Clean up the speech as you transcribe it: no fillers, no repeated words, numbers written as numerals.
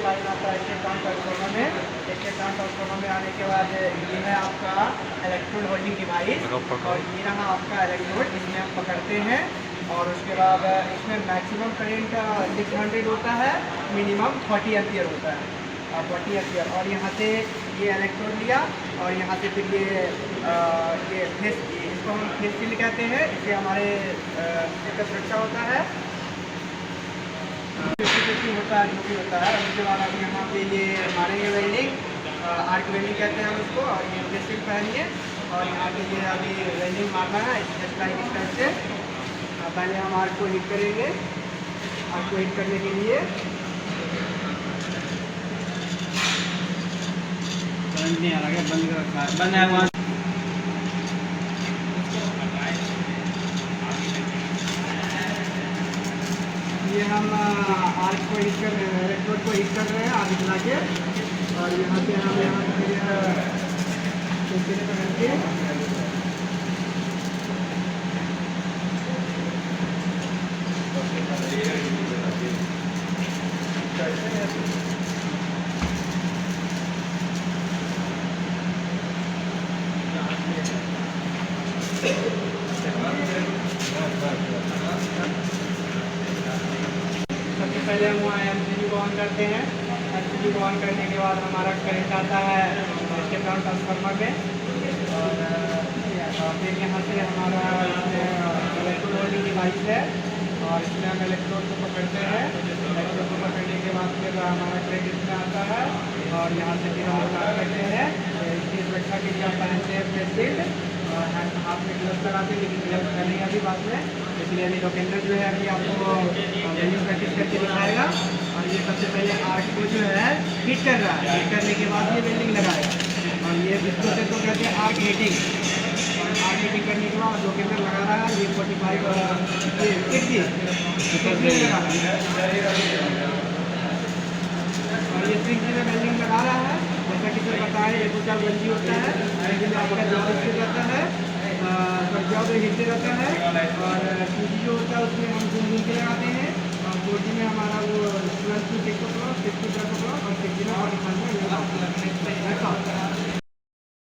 Line आता है step down transformer में। स्टेप डाउन ट्रांसफार्मर में आने के बाद ये है आपका इलेक्ट्रोड होल्डिंग डिवाइस और ये रहा आपका इलेक्ट्रोड, इसमें हम पकड़ते हैं और उसके बाद इसमें मैक्सिमम करंट 600 होता है, मिनिमम 40 एम्पियर होता है, 40 एम्पियर। और यहाँ से ये इलेक्ट्रोड लिया और यहाँ से फिर ये फेस, इसको हम फेस सील कहते हैं, इससे हमारे का सुरक्षा होता है, होता है जो भी होता है। उसके बाद अब यहाँ पे ये मारेंगे वेल्डिंग, आर्क वेल्डिंग कहते हैं हम उसको, और ये फेस सील पहनिए और यहाँ पे ये अभी वेल्डिंग मारना है जस्ट लाइक इस टाइप से। पहले हम आर्क को हिट करेंगे, आर्क को हिट करने के लिए करंट नहीं आ रहा, क्या बंद कर रखा है, बंद है वहाँ। ये हम आर्क को हिट कर रहे हैं, इलेक्ट्रोड को हिट कर रहे हैं आगे चला के, और यहाँ से हम सबसे पहले हम एमसीबी को ऑन करते हैं। एमसीबी को ऑन करने के बाद हमारा करंट आता है स्टेप डाउन ट्रांसफार्मर में, और फिर यहाँ से हमारा इलेक्ट्रोड होल्डिंग डिवाइस है और इसमें हम इलेक्ट्रोड को पकड़ते हैं। इलेक्ट्रोड को पकड़ने के बाद फिर हमारा करंट इसमें आता है और यहाँ से फिर हम स्टार्ट करते हैं। इसकी सुरक्षा के लिए हम पहनते हैं फेस शील्ड और हाथ में ग्लव्स लगाते हैं, लेकिन ग्लव्स पहनेंगे अभी बाद में, इसलिए अभी लोकेंडर जो है अभी आपको वेल्डिंग प्रैक्टिस करके दिखाएगा। और ये सबसे पहले आर्क को जो है हिट कर रहा है, हिट करने के बाद ये वेल्डिंग लगाएगा और ये इसको से तो कहते हैं आर्क हिटिंग। और आर्क हिटिंग करने के बाद लोकेंडर लगा रहा है, ये 45 लगा रहा है और ये 3G में वेल्डिंग लगा रहा है। जैसा कि सर बताएं, ये 2-4 1G होता है, लेकिन आपका जॉब हिटते रहता है, जॉब हिटते रहता है। और 2G जो होता है उसमें हम घूम के लगाते हैं, और 4G में हमारा वो 12 to 6 o'clock, 6 to 10 o'clock और 6G में 45 में